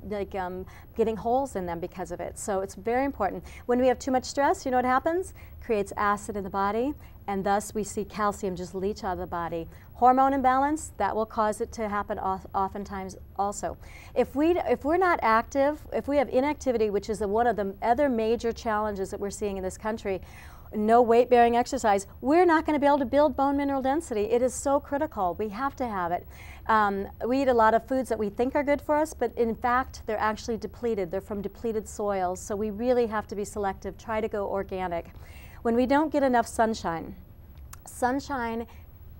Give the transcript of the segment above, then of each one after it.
like getting holes in them because of it. So it's very important. When we have too much stress, you know what happens? Creates acid in the body, and thus we see calcium just leach out of the body. Hormone imbalance, that will cause it to happen oftentimes also. If we're not active, if we have inactivity, which is one of the other major challenges that we're seeing in this country, no weight-bearing exercise, we're not going to be able to build bone mineral density. It is so critical. We have to have it. We eat a lot of foods that we think are good for us, but in fact, they're actually depleted. They're from depleted soils, so we really have to be selective, try to go organic. When we don't get enough sunshine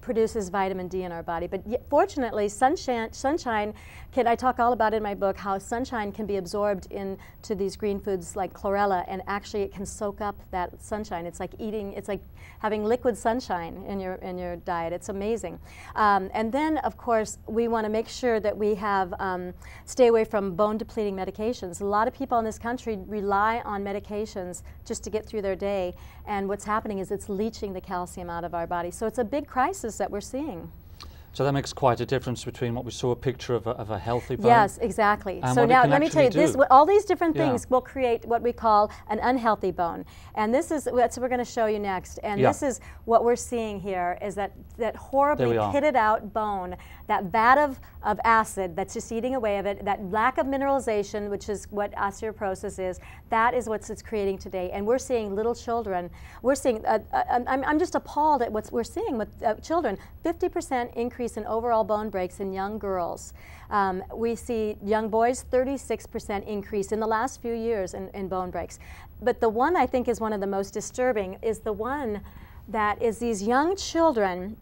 produces vitamin D in our body, but fortunately sunshine can, I talk all about it in my book, how sunshine can be absorbed into these green foods like chlorella, and actually it can soak up that sunshine. It's like having liquid sunshine in your diet. It's amazing. And then of course we want to make sure that we have stay away from bone depleting medications. A lot of people in this country rely on medications just to get through their day, and what's happening is it's leaching the calcium out of our body. So it's a big crisis that we're seeing. So that makes quite a difference between what we saw a picture of a healthy bone. Yes, exactly. And so now let me tell you, all these different things will create what we call an unhealthy bone. And this is what we're going to show you next. And this is what we're seeing here, is that horribly pitted out bone, that vat of acid that's just eating away of it, that lack of mineralization, which is what osteoporosis is, that is what it's creating today. And we're seeing little children. We're seeing, I'm just appalled at what we're seeing with children. 50% increase in overall bone breaks in young girls. We see young boys, 36% increase in the last few years in bone breaks. But the one I think is one of the most disturbing is the one that is these young children,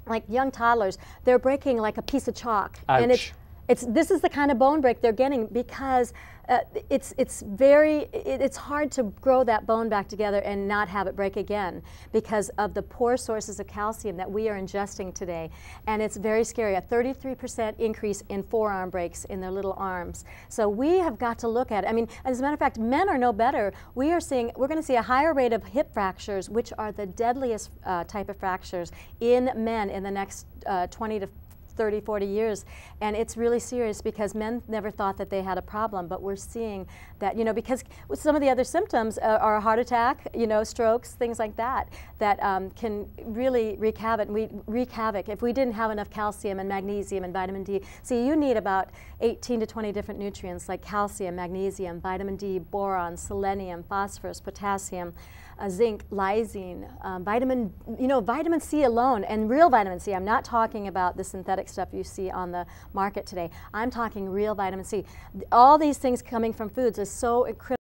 like young toddlers, they're breaking like a piece of chalk. Ouch. And this is the kind of bone break they're getting because it's hard to grow that bone back together and not have it break again because of the poor sources of calcium that we are ingesting today. And it's very scary, a 33% increase in forearm breaks in their little arms. So we have got to look at it. I mean, as a matter of fact, men are no better. We're going to see a higher rate of hip fractures, which are the deadliest type of fractures in men in the next 20 to 30, 40 years, and it's really serious because men never thought that they had a problem, but we're seeing that, because with some of the other symptoms are a heart attack, strokes, things like that, that can really wreak havoc if we didn't have enough calcium and magnesium and vitamin D. See, you need about 18 to 20 different nutrients like calcium, magnesium, vitamin D, boron, selenium, phosphorus, potassium, zinc, lysine, vitamin C alone, and real vitamin C. I'm not talking about the synthetic stuff you see on the market today. I'm talking real vitamin C. All these things coming from foods is so critical.